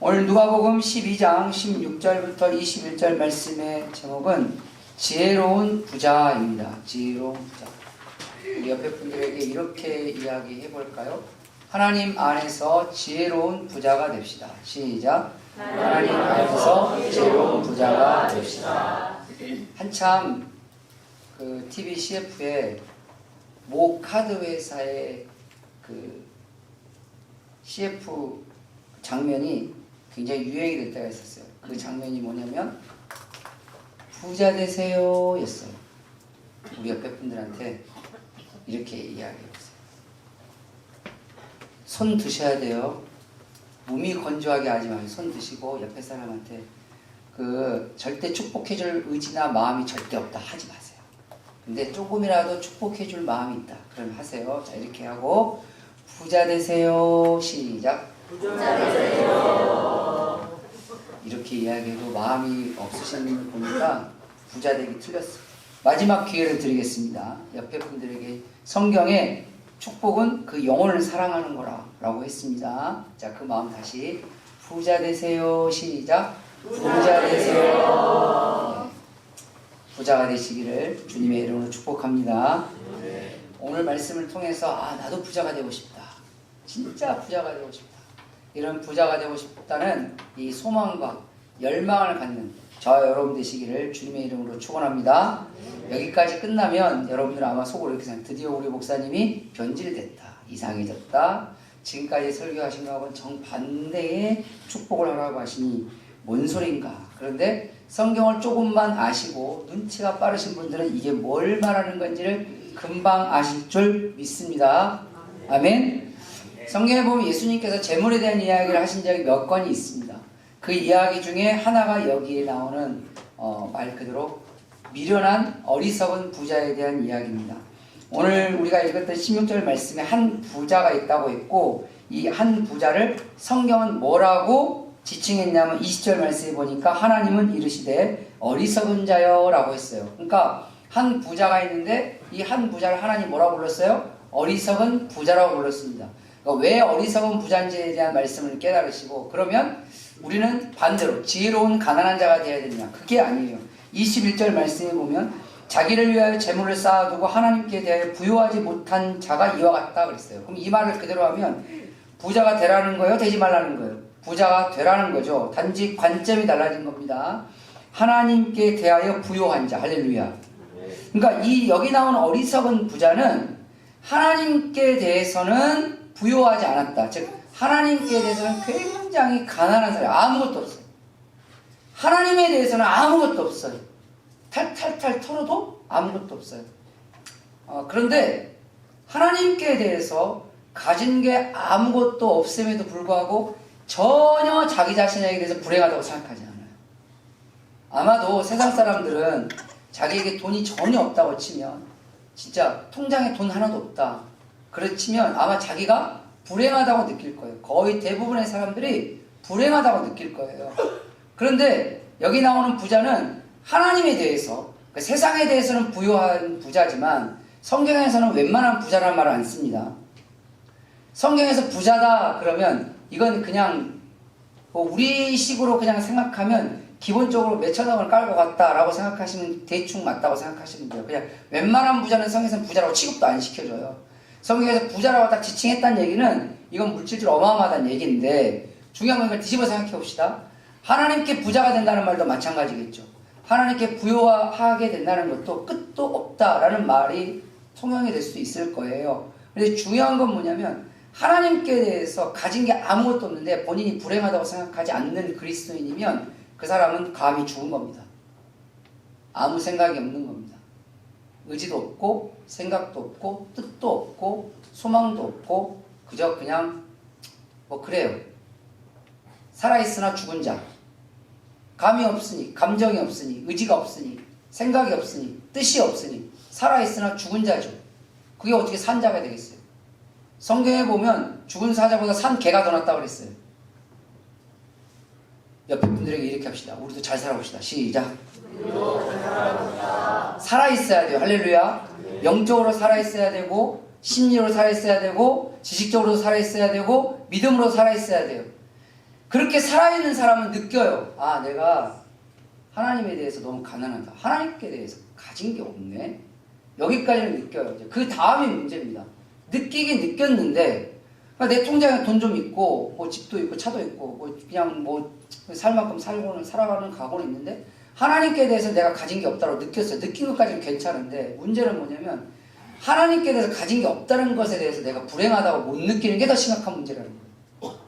오늘 누가복음 12장 16절부터 21절 말씀의 제목은 지혜로운 부자입니다. 지혜로운 부자. 우리 옆에 분들에게 이렇게 이야기해 볼까요? 하나님 안에서 지혜로운 부자가 됩시다. 시작. 하나님 안에서 지혜로운 부자가 됩시다. 한참 그 TV CF에 모 카드 회사의 그 CF 장면이 굉장히 유행이 될 때가 있었어요. 그 장면이 뭐냐면 부자 되세요 였어요. 우리 옆에 분들한테 이렇게 이야기해보세요. 손 드셔야 돼요. 몸이 건조하게 하지 마세요. 손 드시고 옆에 사람한테 그 절대 축복해줄 의지나 마음이 절대 없다 하지 마세요. 근데 조금이라도 축복해줄 마음이 있다. 그럼 하세요. 자, 이렇게 하고 부자 되세요. 시작. 부자 되세요. 이렇게 이야기해도 마음이 없으신 분을 보니까 부자 되기 틀렸어요. 마지막 기회를 드리겠습니다. 옆에 분들에게 성경에 축복은 그 영혼을 사랑하는 거라고 했습니다. 자, 그 마음 다시 부자 되세요. 시작. 부자 되세요. 네. 부자가 되시기를 주님의 이름으로 축복합니다. 오늘 말씀을 통해서 나도 부자가 되고 싶다. 진짜 부자가 되고 싶다. 이런 부자가 되고 싶다는 이 소망과 열망을 갖는 저와 여러분 되시기를 주님의 이름으로 축원합니다. 여기까지 끝나면 여러분들은 아마 속으로 이렇게 생각해요. 드디어 우리 목사님이 변질됐다. 이상해졌다. 지금까지 설교하신 거하고는 정반대의 축복을 하라고 하시니 뭔 소린가. 그런데 성경을 조금만 아시고 눈치가 빠르신 분들은 이게 뭘 말하는 건지를 금방 아실 줄 믿습니다. 아멘. 성경에 보면 예수님께서 재물에 대한 이야기를 하신 적이 몇 건이 있습니다. 그 이야기 중에 하나가 여기에 나오는 말 그대로 미련한 어리석은 부자에 대한 이야기입니다. 오늘 우리가 읽었던 16절 말씀에 한 부자가 있다고 했고, 이 한 부자를 성경은 뭐라고 지칭했냐면 20절 말씀에 보니까 하나님은 이르시되 어리석은 자여 라고 했어요. 그러니까 한 부자가 있는데 이 한 부자를 하나님 뭐라고 불렀어요? 어리석은 부자라고 불렀습니다. 그러니까 왜 어리석은 부자인지에 대한 말씀을 깨달으시고, 그러면 우리는 반대로 지혜로운 가난한 자가 되어야 되느냐? 그게 아니에요. 21절 말씀에 보면 자기를 위하여 재물을 쌓아두고 하나님께 대하여 부요하지 못한 자가 이와 같다 그랬어요. 그럼 이 말을 그대로 하면 부자가 되라는 거예요? 되지 말라는 거예요? 부자가 되라는 거죠. 단지 관점이 달라진 겁니다. 하나님께 대하여 부요한 자. 할렐루야. 그러니까 이 여기 나온 어리석은 부자는 하나님께 대해서는 부요하지 않았다. 즉 하나님께 대해서는 굉장히 가난한 사람, 아무것도 없어요. 하나님에 대해서는 아무것도 없어요. 탈탈탈 털어도 아무것도 없어요. 그런데 하나님께 대해서 가진 게 아무것도 없음에도 불구하고 전혀 자기 자신에게 대해서 불행하다고 생각하지 않아요. 아마도 세상 사람들은 자기에게 돈이 전혀 없다고 치면, 진짜 통장에 돈 하나도 없다 그렇지면 아마 자기가 불행하다고 느낄 거예요. 거의 대부분의 사람들이 불행하다고 느낄 거예요. 그런데 여기 나오는 부자는 하나님에 대해서, 그러니까 세상에 대해서는 부유한 부자지만 성경에서는 웬만한 부자란 말을 안 씁니다. 성경에서 부자다 그러면 이건 그냥 우리 식으로 그냥 생각하면 기본적으로 몇천 원을 깔고 갔다라고 생각하시면 대충 맞다고 생각하시면 돼요. 그냥 웬만한 부자는 성경에서는 부자라고 취급도 안 시켜줘요. 성경에서 부자라고 딱 지칭했다는 얘기는 이건 물질적으로 어마어마하다는 얘기인데, 중요한 건 이걸 뒤집어 생각해 봅시다. 하나님께 부자가 된다는 말도 마찬가지겠죠. 하나님께 부요하게 된다는 것도 끝도 없다라는 말이 통용이 될 수 있을 거예요. 그런데 중요한 건 뭐냐면 하나님께 대해서 가진 게 아무것도 없는데 본인이 불행하다고 생각하지 않는 그리스도인이면 그 사람은 감히 죽은 겁니다. 아무 생각이 없는 겁니다. 의지도 없고 생각도 없고 뜻도 없고 소망도 없고 그저 그냥 그래요. 살아있으나 죽은 자. 감이 없으니, 감정이 없으니, 의지가 없으니, 생각이 없으니, 뜻이 없으니 살아있으나 죽은 자죠. 그게 어떻게 산 자가 되겠어요? 성경에 보면 죽은 사자보다 산 개가 더 낫다고 그랬어요. 옆에 분들에게 이렇게 합시다. 우리도 잘 살아봅시다. 시작. 살아있어야 돼요. 할렐루야. 영적으로 살아있어야 되고, 심리로 살아있어야 되고, 지식적으로 살아있어야 되고, 믿음으로 살아있어야 돼요. 그렇게 살아있는 사람은 느껴요. 아, 내가 하나님에 대해서 너무 가난하다. 하나님께 대해서 가진 게 없네. 여기까지는 느껴요. 그 다음이 문제입니다. 느끼긴 느꼈는데 내 통장에 돈 좀 있고 뭐 집도 있고 차도 있고 뭐 그냥 뭐 살 만큼 살고는 살아가는 각오는 있는데 하나님께 대해서 내가 가진 게 없다고 느꼈어요. 느낀 것까지는 괜찮은데 문제는 뭐냐면 하나님께 대해서 가진 게 없다는 것에 대해서 내가 불행하다고 못 느끼는 게 더 심각한 문제라는 거예요.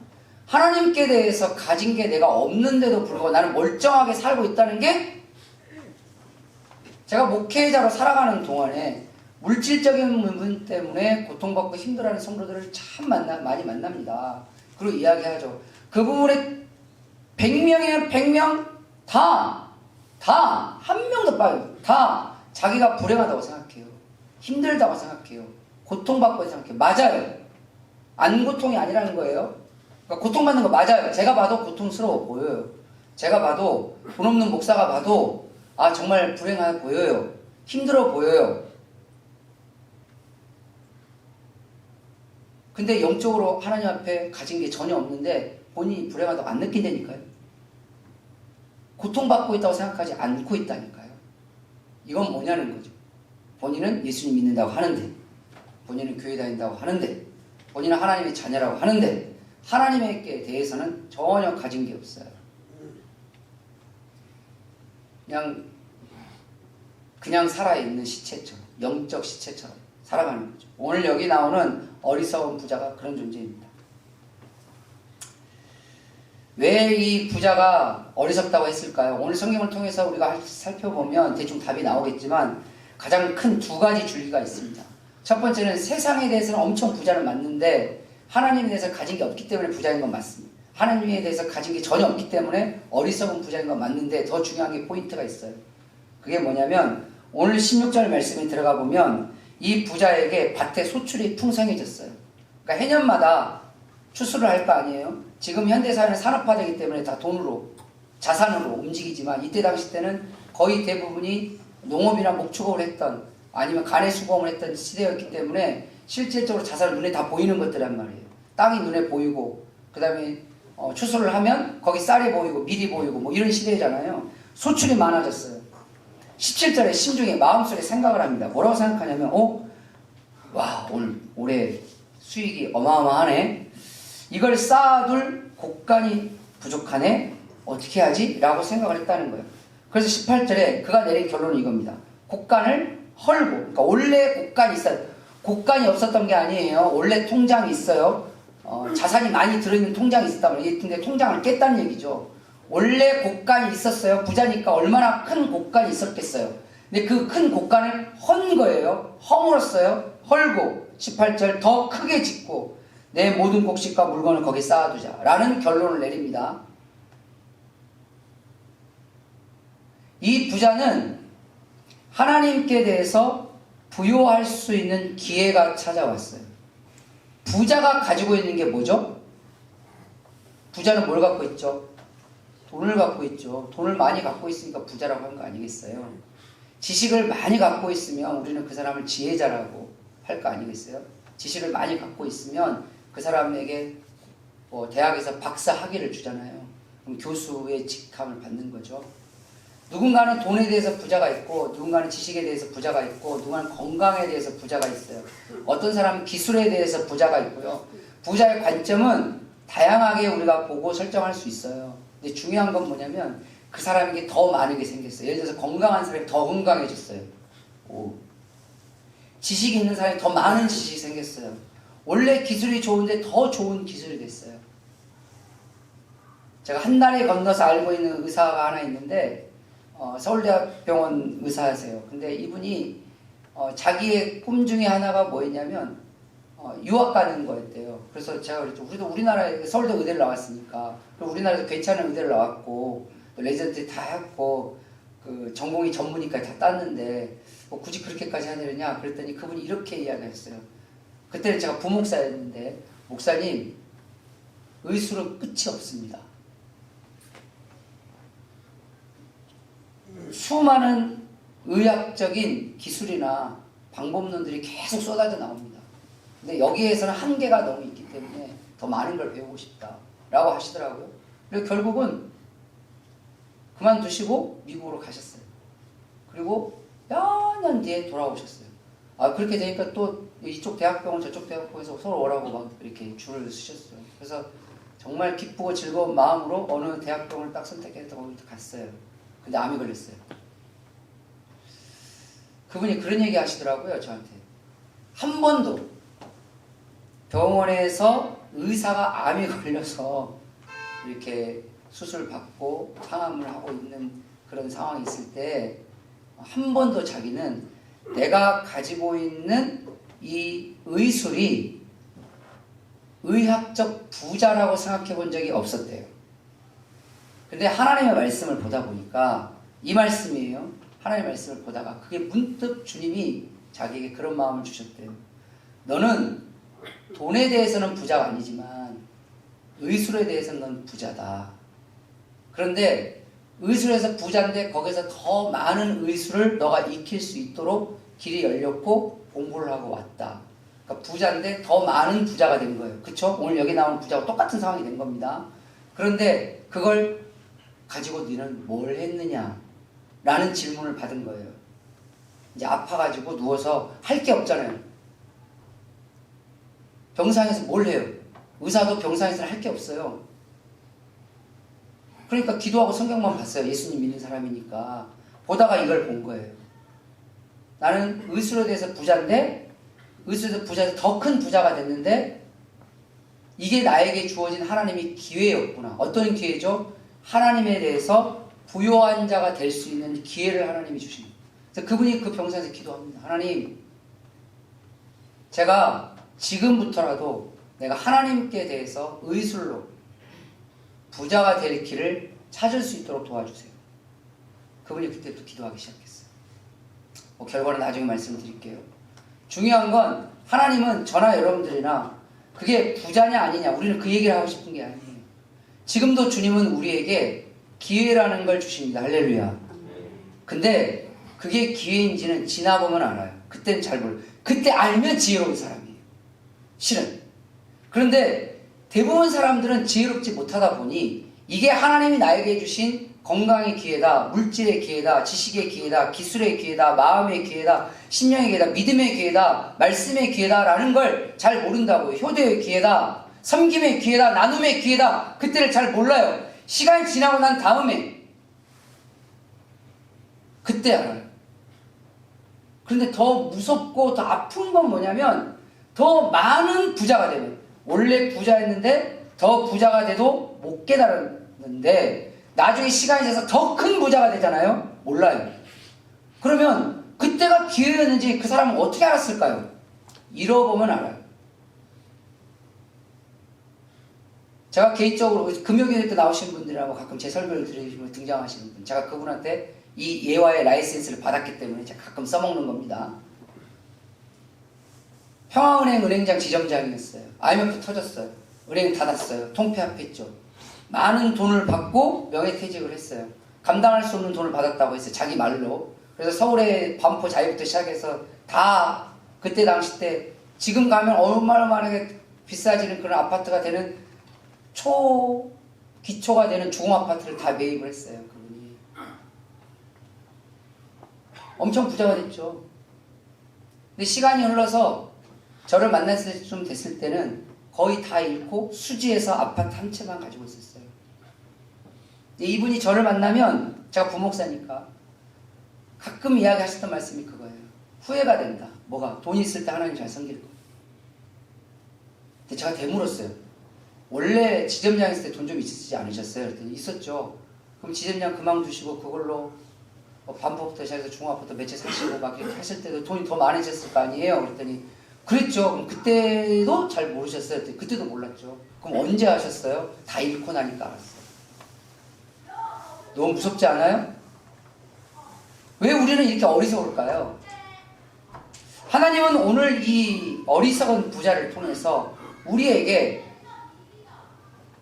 하나님께 대해서 가진 게 내가 없는데도 불구하고 나는 멀쩡하게 살고 있다는 게 제가 목회자로 살아가는 동안에 물질적인 부분 때문에 고통받고 힘들어하는 성도들을 참 많이 만납니다. 그리고 이야기하죠. 그 부분에 100명이면 100명 한 명도 빠져요. 다 자기가 불행하다고 생각해요. 힘들다고 생각해요. 고통받고 생각해요. 맞아요. 안 고통이 아니라는 거예요. 그러니까 고통받는 거 맞아요. 제가 봐도 고통스러워 보여요. 제가 봐도 돈 없는 목사가 봐도 아 정말 불행해 보여요. 힘들어 보여요. 근데 영적으로 하나님 앞에 가진 게 전혀 없는데 본인이 불행하다고 안 느낀다니까요. 고통받고 있다고 생각하지 않고 있다니까요. 이건 뭐냐는 거죠. 본인은 예수님 믿는다고 하는데, 본인은 교회 다닌다고 하는데, 본인은 하나님의 자녀라고 하는데 하나님께 대해서는 전혀 가진 게 없어요. 그냥 살아있는 시체처럼, 영적 시체처럼 살아가는 거죠. 오늘 여기 나오는 어리석은 부자가 그런 존재입니다. 왜 이 부자가 어리석다고 했을까요? 오늘 성경을 통해서 우리가 살펴보면 대충 답이 나오겠지만 가장 큰 두 가지 줄기가 있습니다. 첫 번째는 세상에 대해서는 엄청 부자는 맞는데 하나님에 대해서 가진 게 없기 때문에 부자인 건 맞습니다. 하나님에 대해서 가진 게 전혀 없기 때문에 어리석은 부자인 건 맞는데 더 중요한 게 포인트가 있어요. 그게 뭐냐면 오늘 16절 말씀에 들어가 보면 이 부자에게 밭에 소출이 풍성해졌어요. 그러니까 해년마다 추수를 할 거 아니에요. 지금 현대사회는 산업화되기 때문에 다 돈으로 자산으로 움직이지만 이때 당시 때는 거의 대부분이 농업이나 목축업을 했던 아니면 가내수공을 했던 시대였기 때문에 실질적으로 자산을 눈에 다 보이는 것들란 말이에요. 땅이 눈에 보이고 그 다음에 추수를 하면 거기 쌀이 보이고 밀이 보이고 뭐 이런 시대잖아요. 소출이 많아졌어요. 17절에 심중에 마음속에 생각을 합니다. 뭐라고 생각하냐면 와 오늘 올해 수익이 어마어마하네. 이걸 쌓아둘 곡간이 부족하네. 어떻게 하지? 라고 생각을 했다는 거예요. 그래서 18절에 그가 내린 결론은 이겁니다. 곡간을 헐고, 그러니까 원래 곡간이 있어요. 곡간이 없었던 게 아니에요. 원래 통장이 있어요. 자산이 많이 들어있는 통장이 있었단 말이에요. 근데 통장을 깼다는 얘기죠. 원래 곡간이 있었어요. 부자니까 얼마나 큰 곡간이 있었겠어요. 근데 그 큰 곡간을 헌 거예요. 허물었어요. 헐고 18절 더 크게 짓고 내 모든 곡식과 물건을 거기 쌓아두자 라는 결론을 내립니다. 이 부자는 하나님께 대해서 부요할 수 있는 기회가 찾아왔어요. 부자가 가지고 있는 게 뭐죠? 부자는 뭘 갖고 있죠? 돈을 갖고 있죠. 돈을 많이 갖고 있으니까 부자라고 한 거 아니겠어요? 지식을 많이 갖고 있으면 우리는 그 사람을 지혜자라고 할 거 아니겠어요? 지식을 많이 갖고 있으면 그 사람에게 대학에서 박사 학위를 주잖아요. 그럼 교수의 직함을 받는 거죠. 누군가는 돈에 대해서 부자가 있고 누군가는 지식에 대해서 부자가 있고 누군가는 건강에 대해서 부자가 있어요. 어떤 사람은 기술에 대해서 부자가 있고요. 부자의 관점은 다양하게 우리가 보고 설정할 수 있어요. 근데 중요한 건 뭐냐면 그 사람에게 더 많은 게 생겼어요. 예를 들어서 건강한 사람이 더 건강해졌어요. 지식이 있는 사람이 더 많은 지식이 생겼어요. 원래 기술이 좋은데 더 좋은 기술이 됐어요. 제가 한 다리 건너서 알고 있는 의사가 하나 있는데 서울대병원 의사세요. 근데 이분이 자기의 꿈 중에 하나가 뭐였냐면 유학 가는 거였대요. 그래서 제가 그랬죠. 우리도 우리나라에 서울대 의대를 나왔으니까 우리나라에서 괜찮은 의대를 나왔고 레지던트 다 했고 그 전공이 전문의까지 다 땄는데 굳이 그렇게까지 하느냐 그랬더니 그분이 이렇게 이야기했어요. 그때는 제가 부목사였는데 목사님 의술은 끝이 없습니다. 수많은 의학적인 기술이나 방법론들이 계속 쏟아져 나옵니다. 근데 여기에서는 한계가 너무 있기 때문에 더 많은 걸 배우고 싶다라고 하시더라고요. 그리고 결국은 그만두시고 미국으로 가셨어요. 그리고 몇 년 뒤에 돌아오셨어요. 그렇게 되니까 또 이쪽 대학병원 저쪽 대학병원에서 서로 오라고 막 이렇게 줄을 서셨어요. 그래서 정말 기쁘고 즐거운 마음으로 어느 대학병원을 딱 선택해서 거기 갔어요. 근데 암이 걸렸어요. 그분이 그런 얘기 하시더라고요, 저한테. 한 번도 병원에서 의사가 암이 걸려서 이렇게 수술 받고 항암을 하고 있는 그런 상황이 있을 때 한 번도 자기는 내가 가지고 있는 이 의술이 의학적 부자라고 생각해 본 적이 없었대요. 근데 하나님의 말씀을 보다 보니까 이 말씀이에요. 하나님의 말씀을 보다가 그게 문득 주님이 자기에게 그런 마음을 주셨대요. 너는 돈에 대해서는 부자가 아니지만 의술에 대해서는 넌 부자다. 그런데 의술에서 부자인데 거기서 더 많은 의술을 너가 익힐 수 있도록 길이 열렸고 공부를 하고 왔다. 그러니까 부자인데 더 많은 부자가 된 거예요. 그쵸? 오늘 여기 나오는 부자와 똑같은 상황이 된 겁니다. 그런데 그걸 가지고 너는 뭘 했느냐? 라는 질문을 받은 거예요. 이제 아파가지고 누워서 할 게 없잖아요. 병상에서 뭘 해요? 의사도 병상에서는 할 게 없어요. 그러니까 기도하고 성경만 봤어요. 예수님 믿는 사람이니까. 보다가 이걸 본 거예요. 나는 의술에 대해서 부자인데 의술에서 부자에서 더 큰 부자가 됐는데 이게 나에게 주어진 하나님의 기회였구나. 어떤 기회죠? 하나님에 대해서 부요한 자가 될 수 있는 기회를 하나님이 주신 거예요. 그래서 그분이 그 병상에서 기도합니다. 하나님, 제가 지금부터라도 내가 하나님께 대해서 의술로 부자가 될 길을 찾을 수 있도록 도와주세요. 그분이 그때부터 기도하기 시작했어요. 결과는 나중에 말씀드릴게요. 중요한 건 하나님은 저나 여러분들이나 그게 부자냐 아니냐 우리는 그 얘기를 하고 싶은 게 아니에요. 지금도 주님은 우리에게 기회라는 걸 주십니다. 할렐루야. 근데 그게 기회인지는 지나보면 알아요. 그때는 잘 몰라요. 그때 알면 지혜로운 사람이에요. 실은. 그런데 대부분 사람들은 지혜롭지 못하다 보니 이게 하나님이 나에게 주신 건강의 기회다, 물질의 기회다, 지식의 기회다, 기술의 기회다, 마음의 기회다, 신령의 기회다, 믿음의 기회다, 말씀의 기회다라는 걸 잘 모른다고요. 효도의 기회다, 섬김의 기회다, 나눔의 기회다. 그때를 잘 몰라요. 시간이 지나고 난 다음에 그때 알아요. 그런데 더 무섭고 더 아픈 건 뭐냐면 더 많은 부자가 되면 원래 부자였는데 더 부자가 돼도 못 깨달았는데 나중에 시간이 지나서 더 큰 부자가 되잖아요. 몰라요. 그러면 그때가 기회였는지 그 사람은 어떻게 알았을까요? 잃어보면 알아요. 제가 개인적으로 금요일 때 나오시는 분들하고 가끔 제 설교를 들으시면 등장하시는 분, 제가 그분한테 이 예화의 라이센스를 받았기 때문에 제가 가끔 써먹는 겁니다. 평화은행 은행장 지점장이었어요. IMF 터졌어요. 은행 닫았어요. 통폐합했죠. 많은 돈을 받고 명예퇴직을 했어요. 감당할 수 없는 돈을 받았다고 했어요. 자기 말로. 그래서 서울의 반포 자유부터 시작해서 다 그때 당시 때 지금 가면 얼마만하게 비싸지는 그런 아파트가 되는 기초가 되는 중앙아파트를 다 매입을 했어요. 그분이. 엄청 부자가 됐죠. 근데 시간이 흘러서 저를 만났을 때쯤 됐을 때는 거의 다 잃고 수지에서 아파트 한 채만 가지고 있었어요. 이분이 저를 만나면 제가 부목사니까 가끔 이야기하셨던 말씀이 그거예요. 후회가 된다. 뭐가? 돈이 있을 때 하나님 잘 섬길 거. 근데 제가 되물었어요. 원래 지점장 있을 때 돈 좀 있으시지 않으셨어요? 그랬더니 있었죠. 그럼 지점장 그만두시고 그걸로 반포부터 시작해서 중학부터 몇 채 사시고 막 이렇게 하실 때도 돈이 더 많으셨을 거 아니에요? 그랬더니 그랬죠. 그럼 그때도 잘 모르셨어요? 그때도 몰랐죠. 그럼 언제 하셨어요? 다 잃고 나니까 알았어요. 너무 무섭지 않아요? 왜 우리는 이렇게 어리석을까요? 하나님은 오늘 이 어리석은 부자를 통해서 우리에게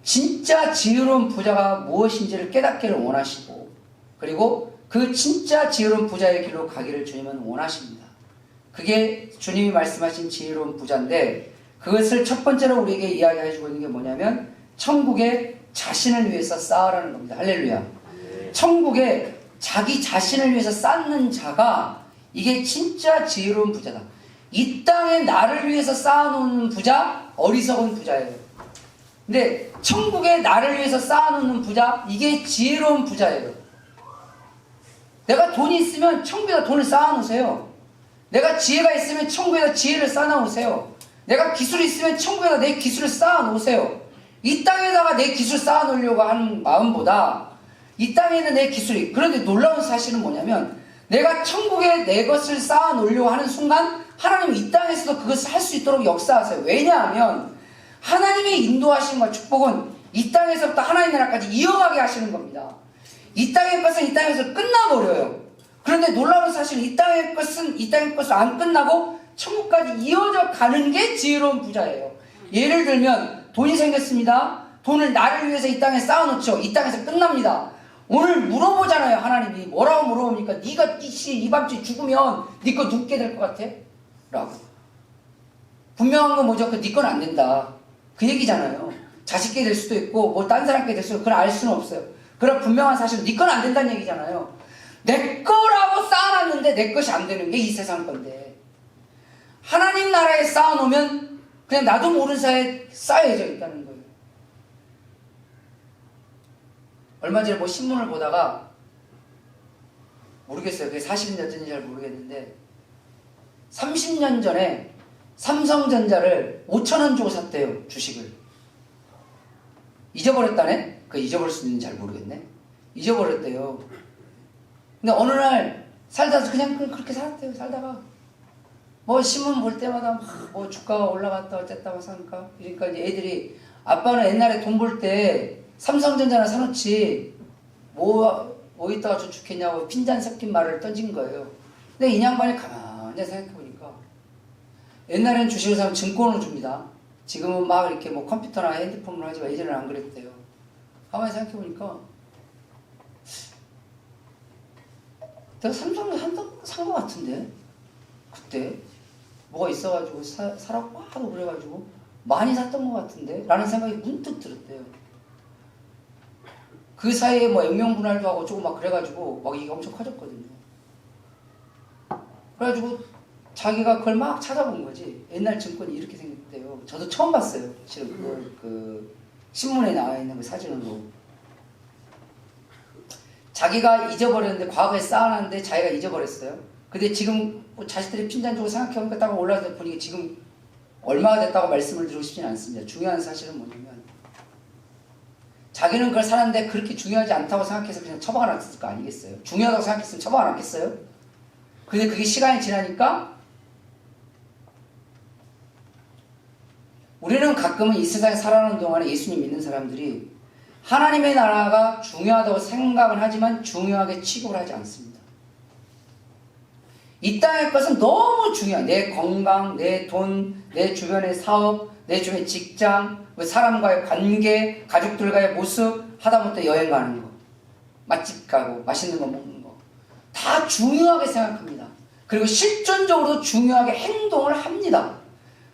진짜 지혜로운 부자가 무엇인지를 깨닫기를 원하시고 그리고 그 진짜 지혜로운 부자의 길로 가기를 주님은 원하십니다. 그게 주님이 말씀하신 지혜로운 부자인데 그것을 첫 번째로 우리에게 이야기해주고 있는 게 뭐냐면 천국의 자신을 위해서 쌓으라는 겁니다. 할렐루야. 천국에 자기 자신을 위해서 쌓는 자가 이게 진짜 지혜로운 부자다. 이 땅에 나를 위해서 쌓아놓는 부자, 어리석은 부자예요. 근데 천국에 나를 위해서 쌓아놓는 부자, 이게 지혜로운 부자예요. 내가 돈이 있으면 천국에다 돈을 쌓아놓으세요. 내가 지혜가 있으면 천국에다 지혜를 쌓아놓으세요. 내가 기술이 있으면 천국에다 내 기술을 쌓아놓으세요. 이 땅에다가 내 기술 쌓아놓으려고 하는 마음보다 이 땅에 있는 내 기술이, 그런데 놀라운 사실은 뭐냐면 내가 천국에 내 것을 쌓아놓으려고 하는 순간 하나님은 이 땅에서도 그것을 할 수 있도록 역사하세요. 왜냐하면 하나님의 인도하심과 축복은 이 땅에서부터 하나님 나라까지 이어가게 하시는 겁니다. 이 땅의 것은 이 땅에서 끝나버려요. 그런데 놀라운 사실은 이 땅의 것은 안 끝나고 천국까지 이어져 가는 게 지혜로운 부자예요. 예를 들면 돈이 생겼습니다. 돈을 나를 위해서 이 땅에 쌓아놓죠. 이 땅에서 끝납니다. 오늘 물어보잖아요. 하나님이 뭐라고 물어봅니까? 네가 이 밤중에 죽으면 네 거 눕게 될 것 같아? 라고. 분명한 건 뭐죠? 네 건 안 된다. 그 얘기잖아요. 자식께 될 수도 있고 뭐 딴 사람께 될 수도 있고 그걸 알 수는 없어요. 그런 분명한 사실은 네 건 안 된다는 얘기잖아요. 내 거라고 쌓아놨는데 내 것이 안 되는 게 이 세상 건데, 하나님 나라에 쌓아놓으면 그냥 나도 모르는 사이에 쌓여져 있다는 거예요. 얼마 전에 뭐 신문을 보다가 모르겠어요. 그게 40년 전인지 잘 모르겠는데 30년 전에 삼성전자를 5,000원 주고 샀대요. 주식을. 잊어버렸다네? 그 잊어버릴 수 있는지 잘 모르겠네. 잊어버렸대요. 근데 어느 날 살다가 그냥 그렇게 살았대요. 살다가 뭐 신문 볼 때마다 막 뭐 주가가 올라갔다 어쨌다 사니까, 그러니까 이제 애들이 아빠는 옛날에 돈 벌 때 삼성전자나 사놓지 뭐 있다가 저 죽겠냐고 핀잔 섞인 말을 던진 거예요. 근데 이 양반이 가만히 생각해보니까 옛날엔 주식을 사면 증권을 줍니다. 지금은 막 이렇게 뭐 컴퓨터나 핸드폰으로 하지만 예전에는 안 그랬대요. 가만히 생각해보니까 내가 삼성을 산 것 같은데 그때 뭐가 있어가지고 사라고 하도 그래가지고 많이 샀던 것 같은데 라는 생각이 문득 들었대요. 그 사이에 뭐 영명분할도 하고 조금 막 그래가지고 막 이게 엄청 커졌거든요. 그래가지고 자기가 그걸 막 찾아본 거지. 옛날 증권이 이렇게 생겼대요. 저도 처음 봤어요. 실은 그 신문에 나와 있는 그 사진으로. 자기가 잊어버렸는데, 과거에 쌓아놨는데 자기가 잊어버렸어요. 근데 지금 뭐 자식들이 핀잔 주고 생각해보니까 딱 올라서 보니까 지금 얼마가 됐다고 말씀을 드리고 싶진 않습니다. 중요한 사실은 뭐냐면 자기는 그걸 사는데 그렇게 중요하지 않다고 생각해서 그냥 처박아 놨을 거 아니겠어요? 중요하다고 생각했으면 처박아 놨겠어요? 근데 그게 시간이 지나니까 우리는 가끔은 이 세상에 살아가는 동안에 예수님 믿는 사람들이 하나님의 나라가 중요하다고 생각을 하지만 중요하게 취급을 하지 않습니다. 이 땅의 것은 너무 중요해. 내 건강, 내 돈, 내 주변의 사업, 내 주변의 직장, 사람과의 관계, 가족들과의 모습, 하다못해 여행 가는 거, 맛집 가고 맛있는 거 먹는 거 다 중요하게 생각합니다. 그리고 실존적으로도 중요하게 행동을 합니다.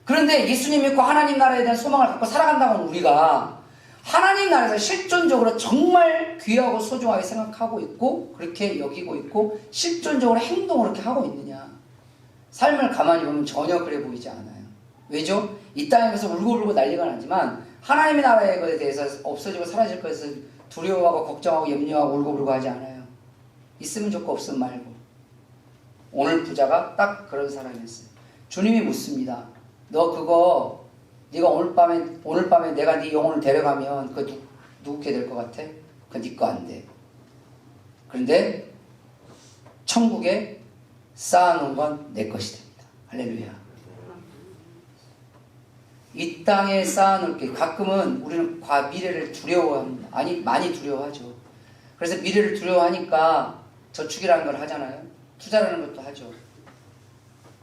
그런데 예수님 믿고 하나님 나라에 대한 소망을 갖고 살아간다고 하면 우리가 하나님 나라에서 실존적으로 정말 귀하고 소중하게 생각하고 있고 그렇게 여기고 있고 실존적으로 행동을 그렇게 하고 있느냐? 삶을 가만히 보면 전혀 그래 보이지 않아요. 왜죠? 이 땅에서 울고불고 난리가 나지만 하나님의 나라에 것에 대해서 없어지고 사라질 것을 두려워하고 걱정하고 염려하고 울고불고 하지 않아요. 있으면 좋고 없으면 말고. 오늘 부자가 딱 그런 사람이었어요. 주님이 묻습니다. 너 그거 네가 오늘 밤에 내가 네 영혼을 데려가면 그거 누구게 될 것 같아? 그거 네 거 안 돼. 그런데 천국에 쌓아놓은 건 내 것이 됩니다. 할렐루야. 이 땅에 쌓아놓을 게, 가끔은 우리는 미래를 두려워합니다. 아니, 많이 두려워하죠. 그래서 미래를 두려워하니까 저축이라는 걸 하잖아요. 투자라는 것도 하죠.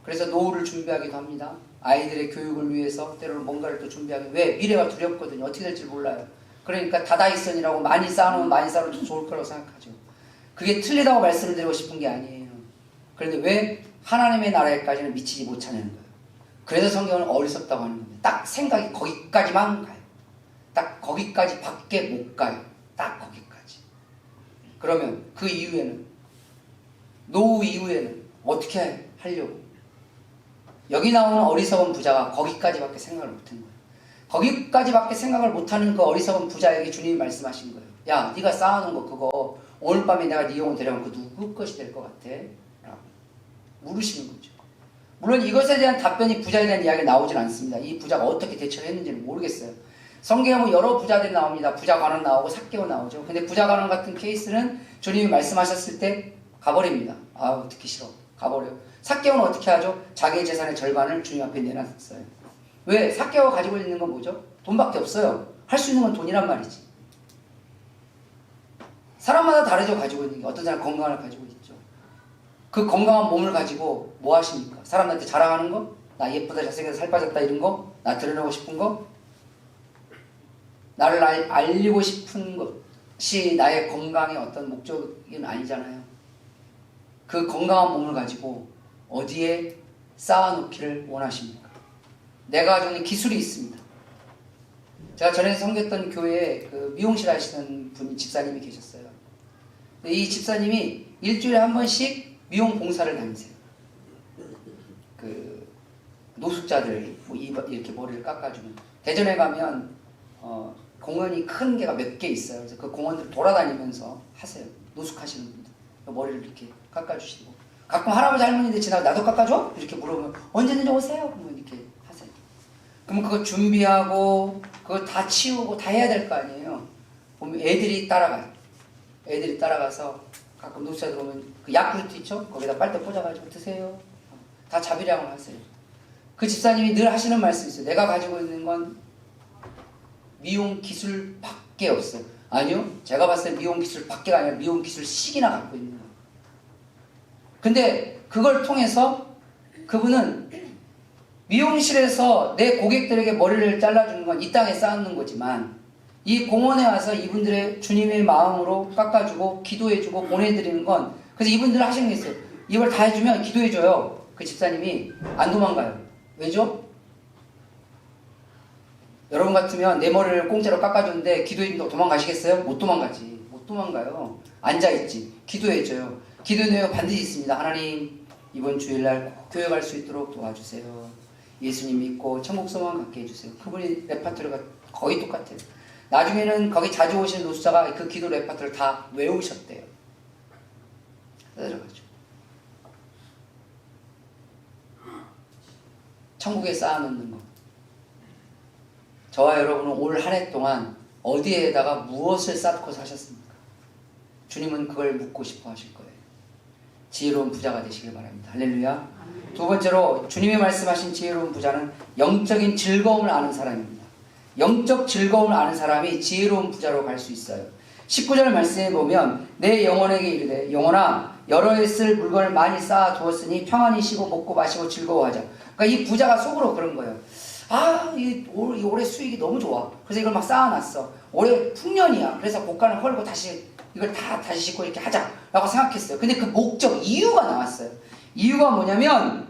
그래서 노후를 준비하기도 합니다. 아이들의 교육을 위해서 때로는 뭔가를 또 준비하기. 왜? 미래가 두렵거든요. 어떻게 될지 몰라요. 그러니까 다다익선이라고 많이 쌓아놓으면 좋을 거라고 생각하죠. 그게 틀리다고 말씀을 드리고 싶은 게 아니에요. 그런데 왜 하나님의 나라에까지는 미치지 못하냐는 거예요. 그래서 성경은 어리석다고 하는 겁니다. 딱 생각이 거기까지만 가요. 딱 거기까지 밖에 못 가요. 딱 거기까지. 그러면 그 이후에는, 노후 이후에는 어떻게 하려고? 여기 나오는 어리석은 부자가 거기까지밖에 생각을 못한 거예요. 거기까지밖에 생각을 못하는 그 어리석은 부자에게 주님이 말씀하신 거예요. 야, 네가 쌓아놓은 거 그거 오늘 밤에 내가 네 영혼 데려가면 그 누구 것이 될 것 같아? 라고 물으시는 거죠. 물론 이것에 대한 답변이, 부자에 대한 이야기가 나오진 않습니다. 이 부자가 어떻게 대처를 했는지는 모르겠어요. 성경에 뭐 여러 부자들이 나옵니다. 부자 관원 나오고 삭개오 나오죠. 근데 부자 관원 같은 케이스는 주님이 말씀하셨을 때 가버립니다. 아우, 듣기 싫어. 가버려요. 삭개오는 어떻게 하죠? 자기의 재산의 절반을 주님 앞에 내놨어요. 왜? 삭개오가 가지고 있는 건 뭐죠? 돈밖에 없어요. 할 수 있는 건 돈이란 말이지. 사람마다 다르죠. 가지고 있는 게. 어떤 사람 건강을 가지고 있죠. 그 건강한 몸을 가지고 뭐 하십니까? 사람들한테 자랑하는 거? 나 예쁘다, 잘생겨서 살 빠졌다 이런 거? 나 드러내고 싶은 거? 나를 알리고 싶은 것이 나의 건강의 어떤 목적은 아니잖아요. 그 건강한 몸을 가지고 어디에 쌓아놓기를 원하십니까? 내가 가지고 있는 기술이 있습니다. 제가 전에 섬겼던 교회에 그 미용실 하시는 분, 집사님이 계셨어요. 이 집사님이 일주일에 한 번씩 미용 봉사를 다니세요. 그 노숙자들 뭐 이렇게 머리를 깎아주는. 대전에 가면 공원이 큰 게가 몇 개 있어요. 그래서 그 공원들 돌아다니면서 하세요. 노숙하시는 분들 머리를 이렇게 깎아주시고, 가끔 할아버지 할머니들 지나가 나도 깎아줘? 이렇게 물어보면 언제든지 오세요. 그러면 이렇게 하세요. 그러면 그거 준비하고 그거 다 치우고 다 해야 될 거 아니에요. 보면 애들이 따라가요. 애들이 따라가서 가끔 노숙자들 오면 그 야쿠르트 있죠? 거기다 빨대 꽂아가지고 드세요. 다 자비량을 하세요. 그 집사님이 늘 하시는 말씀이 있어요. 내가 가지고 있는 건 미용 기술밖에 없어요. 아니요, 제가 봤을 때 미용 기술밖에가 아니라 미용 기술씩이나 갖고 있는 거예요. 근데 그걸 통해서 그분은 미용실에서 내 고객들에게 머리를 잘라주는 건 이 땅에 쌓는 거지만, 이 공원에 와서 이분들의 주님의 마음으로 깎아주고 기도해주고 보내드리는 건, 그래서 이분들 하시는 게 있어요. 이걸 다 해주면 기도해줘요. 그 집사님이 안 도망가요. 왜죠? 여러분 같으면 내 머리를 공짜로 깎아줬는데 기도해준다고 도망가시겠어요? 못 도망가지. 못 도망가요. 앉아있지. 기도해줘요. 기도의 내용 반드시 있습니다. 하나님, 이번 주일날 꼭 교회 갈 수 있도록 도와주세요. 예수님 믿고 천국 소망 갖게 해주세요. 그분이 레파토리가 거의 똑같아요. 나중에는 거기 자주 오시는 노숙자가 그 기도 레파토리를 다 외우셨대요. 들어가죠. 천국에 쌓아놓는 거. 저와 여러분은 올 한 해 동안 어디에다가 무엇을 쌓고 사셨습니까? 주님은 그걸 묻고 싶어 하실 거예요. 지혜로운 부자가 되시길 바랍니다. 할렐루야. 두 번째로 주님이 말씀하신 지혜로운 부자는 영적인 즐거움을 아는 사람입니다. 영적 즐거움을 아는 사람이 지혜로운 부자로 갈 수 있어요. 19절 말씀에 보면 내 영혼에게 이르되 영혼아 여러 해 쓸 물건을 많이 쌓아 두었으니 평안히 쉬고 먹고 마시고 즐거워하자. 그러니까 이 부자가 속으로 그런 거예요. 아, 올해 수익이 너무 좋아. 그래서 이걸 막 쌓아놨어. 올해 풍년이야. 그래서 고가를 헐고 다시 이걸 다시 싣고 이렇게 하자라고 생각했어요. 근데 그 목적, 이유가 나왔어요. 이유가 뭐냐면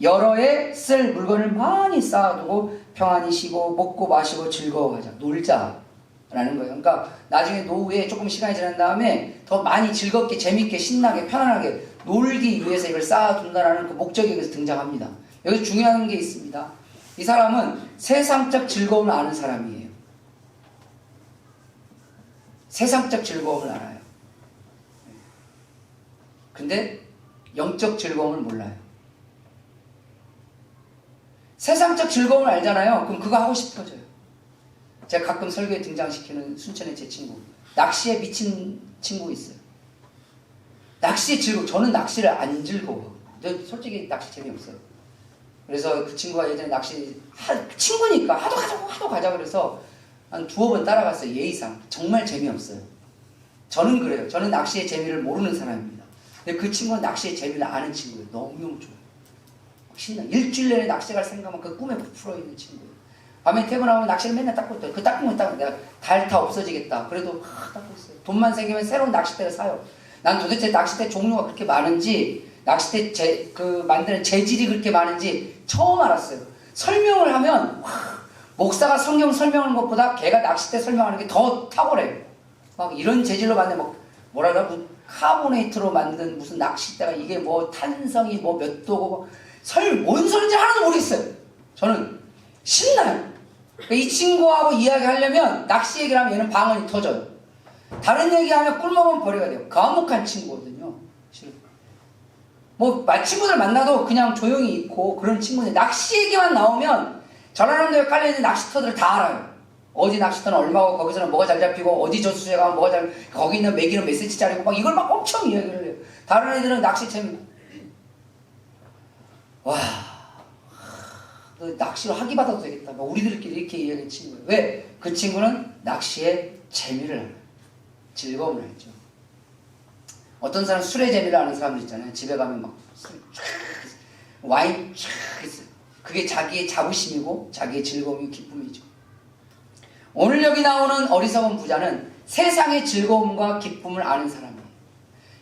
여러 해 쓸 물건을 많이 쌓아두고 평안히 쉬고 먹고 마시고 즐거워하자. 놀자라는 거예요. 그러니까 나중에 노후에 조금 시간이 지난 다음에 더 많이 즐겁게 재밌게 신나게 편안하게 놀기 위해서 이걸 쌓아둔다라는 그 목적이 여기서 등장합니다. 여기서 중요한 게 있습니다. 이 사람은 세상적 즐거움을 아는 사람이에요. 세상적 즐거움을 알아요. 근데 영적 즐거움을 몰라요. 세상적 즐거움을 알잖아요. 그럼 그거 하고 싶어져요. 제가 가끔 설교에 등장시키는 순천의 제 친구, 낚시에 미친 친구 있어요. 낚시에 즐거워. 저는 낚시를 안 즐거워요. 솔직히 낚시 재미없어요. 그래서 그 친구가 예전에 낚시 친구니까 하도 가자 그래서 한 2번 따라갔어요. 예의상. 정말 재미없어요. 저는 그래요. 저는 낚시의 재미를 모르는 사람입니다. 근데 그 친구는 낚시의 재미를 아는 친구예요. 너무너무 좋아요. 신나. 일주일 내내 낚시 갈 생각만 그 꿈에 부풀어 있는 친구예요. 밤에 퇴근하면 낚시를 맨날 닦고 있어요. 그 닦으면 내가 달 다 없어지겠다. 그래도 닦고 있어요. 돈만 생기면 새로운 낚싯대를 사요. 난 도대체 낚싯대 종류가 그렇게 많은지, 낚싯대 만드는 재질이 그렇게 많은지 처음 알았어요. 설명을 하면 목사가 성경 설명하는 것보다 걔가 낚싯대 설명하는 게 더 탁월해요. 막 이런 재질로 만든 막 뭐라고 카보네이트로 만든 무슨 낚싯대가 이게 뭐 탄성이 뭐 몇 도고 뭔 소리인지 하나도 모르겠어요. 저는 신나요. 이 친구하고 이야기하려면 낚시 얘기를 하면 얘는 방언이 터져요. 다른 얘기하면 꿀먹으면 버려야 돼요. 과묵한 친구거든요. 뭐 친구들 만나도 그냥 조용히 있고 그런 친구들. 낚시 얘기만 나오면 전라남도에 깔려있는 낚시터들을 다 알아요. 어디 낚시터는 얼마고 거기서는 뭐가 잘 잡히고 어디 저수지에 가면 뭐가 잘 거기 있는 메기는 몇 cm짜리고 막 이걸 막 엄청 이야기를 해요. 다른 애들은 낚시 재미. 와, 너 낚시로 학위 받아도 되겠다. 막 우리들끼리 이렇게 이야기하는 친구예요. 왜? 그 친구는 낚시의 재미를 알아요. 즐거움을 알죠. 어떤 사람 술의 재미를 아는 사람들 있잖아요. 집에 가면 막 술 쫙 와인 쫙 있어요. 그게 자기의 자부심이고 자기의 즐거움이고 기쁨이죠. 오늘 여기 나오는 어리석은 부자는 세상의 즐거움과 기쁨을 아는 사람이에요.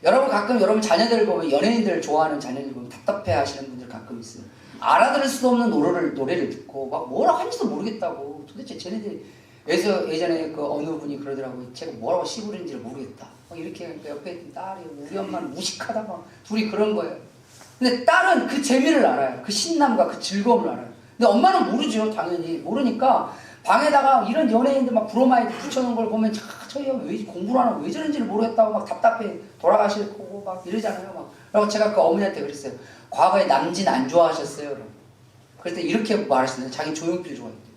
여러분 가끔 여러분 자녀들 보면 연예인들 좋아하는 자녀들 보면 답답해 하시는 분들 가끔 있어요. 알아들을 수도 없는 노래를 듣고 막 뭐라고 하는지도 모르겠다고. 도대체 쟤네들이 예전에 그 어느 분이 그러더라고요. 제가 뭐라고 시부린지를 모르겠다. 막 이렇게 하니까 옆에 있던 딸이 우리 엄마는 무식하다 막 둘이 그런 거예요. 근데 딸은 그 재미를 알아요. 그 신남과 그 즐거움을 알아요. 근데 엄마는 모르죠. 당연히 모르니까 방에다가 이런 연예인들 막 브로마이드 붙여놓은 걸 보면 저희 왜 공부를 안 하고 왜 저런지를 모르겠다고 막 답답해 돌아가실 거고 막 이러잖아요. 막. 그리고 제가 그 어머니한테 그랬어요. 과거에 남진 안 좋아하셨어요? 그럴 때 이렇게 말하시는데 자기 조용필 좋아했대요.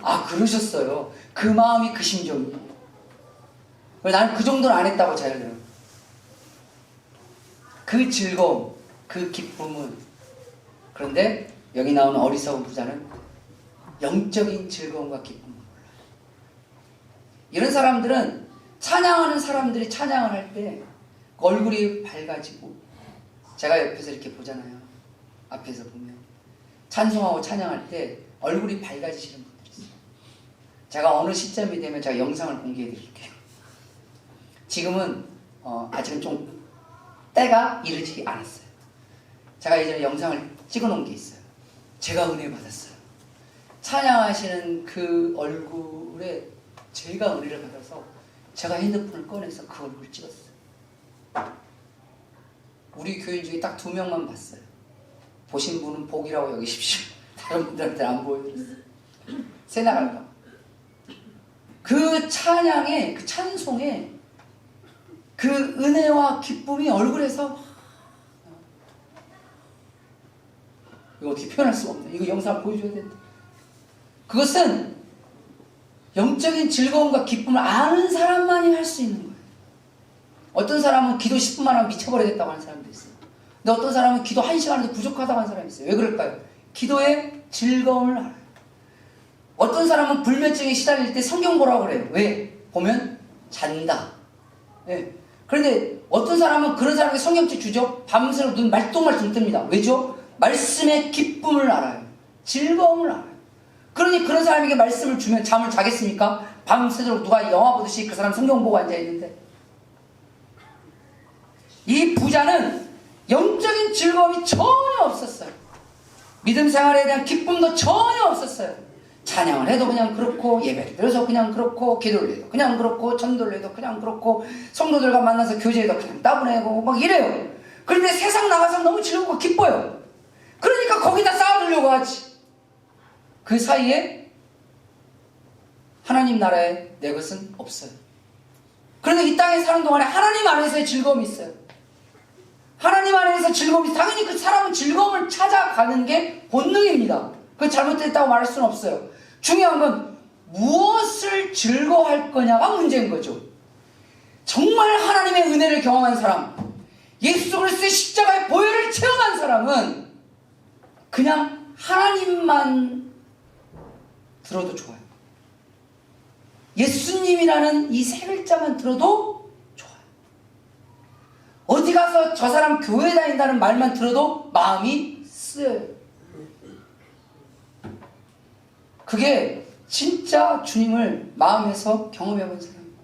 아 그러셨어요. 그 마음이 그 심정이에요. 나는 그 정도는 안 했다고 잘 해요. 그 즐거움, 그 기쁨은. 그런데 여기 나오는 어리석은 부자는 영적인 즐거움과 기쁨을 몰라요. 이런 사람들은 찬양하는 사람들이 찬양을 할 때 얼굴이 밝아지고 제가 옆에서 이렇게 보잖아요. 앞에서 보면 찬송하고 찬양할 때 얼굴이 밝아지시는 분들이 있어요. 제가 어느 시점이 되면 제가 영상을 공개해 드릴게요. 지금은 아직은 좀 때가 이르지 않았어요. 제가 예전에 영상을 찍어 놓은 게 있어요. 제가 은혜 받았어요. 찬양하시는 그 얼굴에 제가 은혜를 받아서 제가 핸드폰을 꺼내서 그 얼굴을 찍었어요. 우리 교인 중에 딱 2명만 봤어요. 보신 분은 복이라고 여기십시오. 다른 분들한테 안 보여드렸어요. 새 나갈까. 그 찬양에, 그 찬송에 그 은혜와 기쁨이 얼굴에서 이거 어떻게 표현할 수가 없네. 이거 영상 보여줘야 된다. 그것은 영적인 즐거움과 기쁨을 아는 사람만이 할 수 있는 거예요. 어떤 사람은 기도 10분만 하면 미쳐버리겠다고 하는 사람도 있어요. 근데 어떤 사람은 기도 1시간에도 부족하다고 하는 사람이 있어요. 왜 그럴까요? 기도의 즐거움을 알아요. 어떤 사람은 불면증에 시달릴 때 성경 보라고 그래요. 왜? 보면 잔다. 네. 그런데 어떤 사람은 그런 사람에게 성경책 주죠. 밤새도록 눈 말똥말똥 뜹니다. 왜죠? 말씀의 기쁨을 알아요. 즐거움을 알아요. 그러니 그런 사람에게 말씀을 주면 잠을 자겠습니까? 밤새도록 누가 영화 보듯이 그 사람 성경 보고 앉아있는데. 이 부자는 영적인 즐거움이 전혀 없었어요. 믿음 생활에 대한 기쁨도 전혀 없었어요. 찬양을 해도 그냥 그렇고, 예배를 드려서 그냥 그렇고, 기도를 해도 그냥 그렇고, 전도를 해도 그냥 그렇고, 성도들과 만나서 교제해도 그냥 따분해고 막 이래요. 그런데 세상 나가서 너무 즐겁고 기뻐요. 그러니까 거기다 쌓아두려고 하지. 그 사이에 하나님 나라에 내 것은 없어요. 그런데 이 땅에 사는 동안에 하나님 안에서의 즐거움이 있어요. 하나님 안에서 즐거움이, 당연히 그 사람은 즐거움을 찾아가는 게 본능입니다. 그게 잘못됐다고 말할 수는 없어요. 중요한 건 무엇을 즐거워할 거냐가 문제인 거죠. 정말 하나님의 은혜를 경험한 사람, 예수 그리스도의 십자가의 보혈을 체험한 사람은 그냥 하나님만 들어도 좋아요. 예수님이라는 이 세 글자만 들어도 좋아요. 어디 가서 저 사람 교회 다닌다는 말만 들어도 마음이 쓰여요. 그게 진짜 주님을 마음에서 경험해본 사람입니다.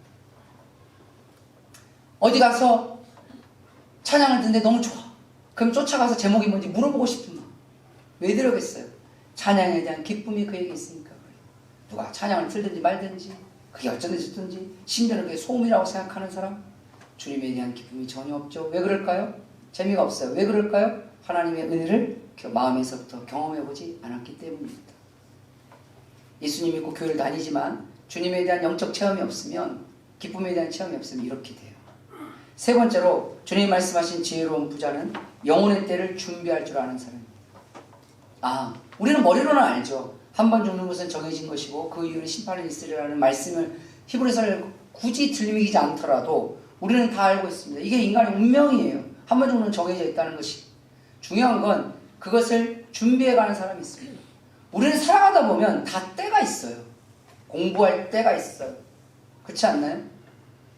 어디 가서 찬양을 듣는데 너무 좋아. 그럼 쫓아가서 제목이 뭔지 물어보고 싶은 마음. 왜 그러겠어요? 찬양에 대한 기쁨이 그에게 있으니까 그래요. 누가 찬양을 틀든지 말든지 그게 어쩌든지 듣든지 심지어는 그게 소음이라고 생각하는 사람 주님에 대한 기쁨이 전혀 없죠. 왜 그럴까요? 재미가 없어요. 왜 그럴까요? 하나님의 은혜를 마음에서부터 경험해보지 않았기 때문입니다. 예수님 믿고 교회를 다니지만 주님에 대한 영적 체험이 없으면 기쁨에 대한 체험이 없으면 이렇게 돼요. 세 번째로 주님이 말씀하신 지혜로운 부자는 영혼의 때를 준비할 줄 아는 사람입니다. 우리는 머리로는 알죠. 한 번 죽는 것은 정해진 것이고 그 이후에 심판이 있으리라는 말씀을 히브리서를 굳이 들리지 않더라도 우리는 다 알고 있습니다. 이게 인간의 운명이에요. 한 번 죽는 정해져 있다는 것이. 중요한 건 그것을 준비해가는 사람이 있습니다. 우리는 살아가다 보면 다 때가 있어요. 공부할 때가 있어요. 그렇지 않나요?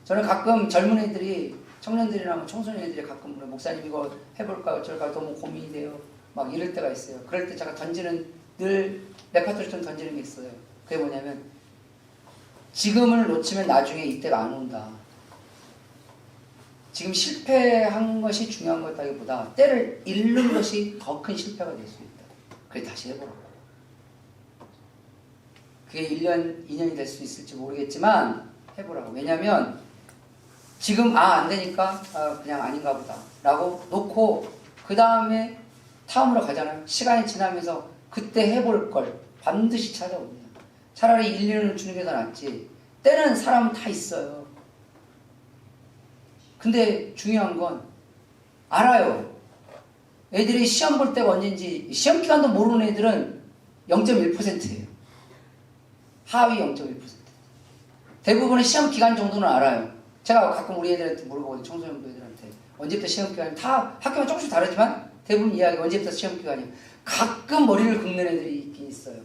저는 가끔 젊은 애들이 청년들이나 청소년들이 가끔 목사님 이거 해볼까 어쩔까 너무 고민이 돼요. 막 이럴 때가 있어요. 그럴 때 제가 던지는 늘 레파토리 좀 던지는 게 있어요. 그게 뭐냐면 지금을 놓치면 나중에 이때가 안 온다. 지금 실패한 것이 중요한 것다기보다 때를 잃는 것이 더 큰 실패가 될 수 있다. 그래 다시 해보라고. 그게 1년, 2년이 될 수 있을지 모르겠지만 해보라고. 왜냐면 지금 안 되니까 그냥 아닌가 보다 라고 놓고 그 다음에 다음으로 가잖아요. 시간이 지나면서 그때 해볼 걸 반드시 찾아옵니다. 차라리 1, 2년을 주는 게 더 낫지. 때는 사람은 다 있어요. 근데 중요한 건 알아요. 애들이 시험 볼 때가 언제인지 시험 기간도 모르는 애들은 0.1%예요. 하위 0.1%. 대부분의 시험 기간 정도는 알아요. 제가 가끔 우리 애들한테 물어보거든요. 청소년부 애들한테. 언제부터 시험 기간이 다 학교가 조금씩 다르지만 대부분 이야기가 언제부터 시험 기간이에요. 가끔 머리를 긁는 애들이 있긴 있어요.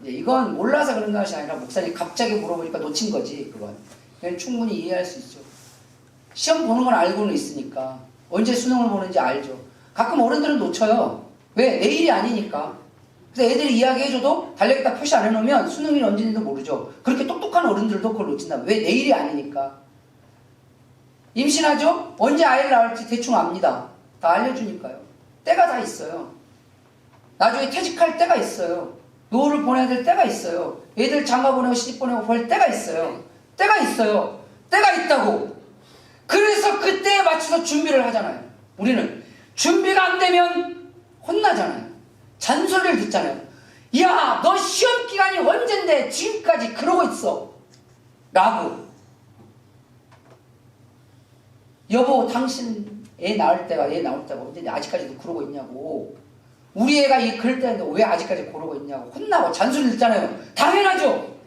이건 몰라서 그런 것이 아니라 목사님이 갑자기 물어보니까 놓친 거지. 그건 충분히 이해할 수 있죠. 시험 보는 건 알고는 있으니까 언제 수능을 보는지 알죠. 가끔 어른들은 놓쳐요. 왜? 내일이 아니니까. 그래서 애들이 이야기해줘도 달력에다 표시 안 해놓으면 수능이 언제인지도 모르죠. 그렇게 똑똑한 어른들도 그걸 놓친다. 왜? 내일이 아니니까. 임신하죠? 언제 아이를 낳을지 대충 압니다. 다 알려주니까요. 때가 다 있어요. 나중에 퇴직할 때가 있어요. 노후를 보내야 될 때가 있어요. 애들 장가 보내고 시집 보내고 볼 때가 있어요. 때가 있어요. 때가 있다고. 그래서 그때에 맞춰서 준비를 하잖아요. 우리는 준비가 안 되면 혼나잖아요. 잔소리를 듣잖아요. 야, 너 시험 기간이 언젠데 지금까지 그러고 있어 라고. 여보, 당신 애 낳을 때가 언젠데 아직까지도 그러고 있냐고. 우리 애가 그럴 때인데 왜 아직까지 그러고 있냐고 혼나고 잔소리 듣잖아요. 당연하죠.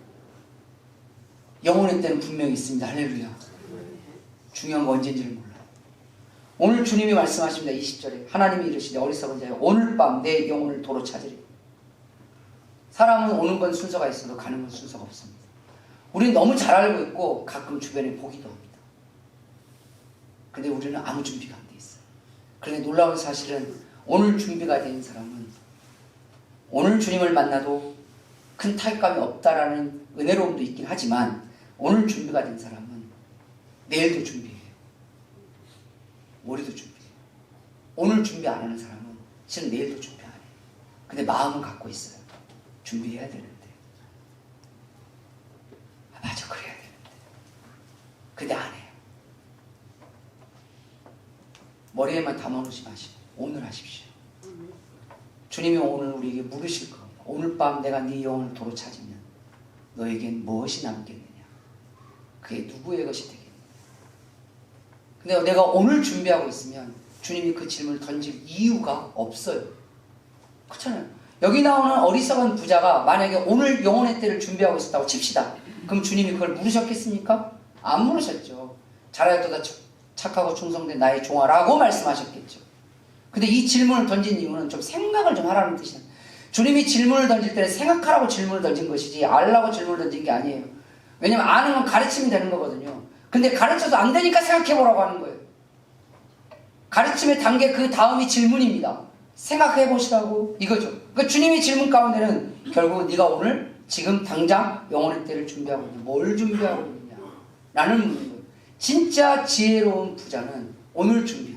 영혼의 때는 분명히 있습니다. 할렐루야. 중요한 건 언제인지를 몰라요. 오늘 주님이 말씀하십니다. 20절에 하나님이 이르시되 어리석은 자여 오늘 밤 내 영혼을 도로 찾으리. 사람은 오는 건 순서가 있어도 가는 건 순서가 없습니다. 우리는 너무 잘 알고 있고 가끔 주변에 보기도 합니다. 근데 우리는 아무 준비가 안 돼 있어요. 그런데 놀라운 사실은 오늘 준비가 된 사람은 오늘 주님을 만나도 큰 타격감이 없다라는 은혜로움도 있긴 하지만 오늘 준비가 된 사람은 내일도 준비해요. 모레도 준비해요. 오늘 준비 안 하는 사람은 실은 내일도 준비 안 해요. 근데 마음은 갖고 있어요. 준비해야 되는데. 맞아, 그래야 되는데. 근데 안 해요. 머리에만 담아놓지 마시고 오늘 하십시오. 주님이 오늘 우리에게 물으실 겁니다. 오늘 밤 내가 네 영혼을 도로 찾으면 너에겐 무엇이 남겠느냐? 그게 누구의 것이 되겠느냐? 근데 내가 오늘 준비하고 있으면 주님이 그 질문을 던질 이유가 없어요. 그렇잖아요. 여기 나오는 어리석은 부자가 만약에 오늘 영혼의 때를 준비하고 있었다고 칩시다. 그럼 주님이 그걸 물으셨겠습니까? 안 물으셨죠. 잘하였도다 착하고 충성된 나의 종아라고 말씀하셨겠죠. 근데 이 질문을 던진 이유는 좀 생각을 좀 하라는 뜻이에요. 주님이 질문을 던질 때는 생각하라고 질문을 던진 것이지 알라고 질문을 던진 게 아니에요. 왜냐면 아는 건 가르치면 되는 거거든요. 근데 가르쳐도 안 되니까 생각해보라고 하는 거예요. 가르침의 단계 그 다음이 질문입니다. 생각해보시라고 이거죠. 그러니까 주님의 질문 가운데는 결국 네가 오늘 지금 당장 영혼의 때를 준비하고 있냐, 뭘 준비하고 있냐 라는 문제인 거예요. 진짜 지혜로운 부자는 오늘 준비합니다.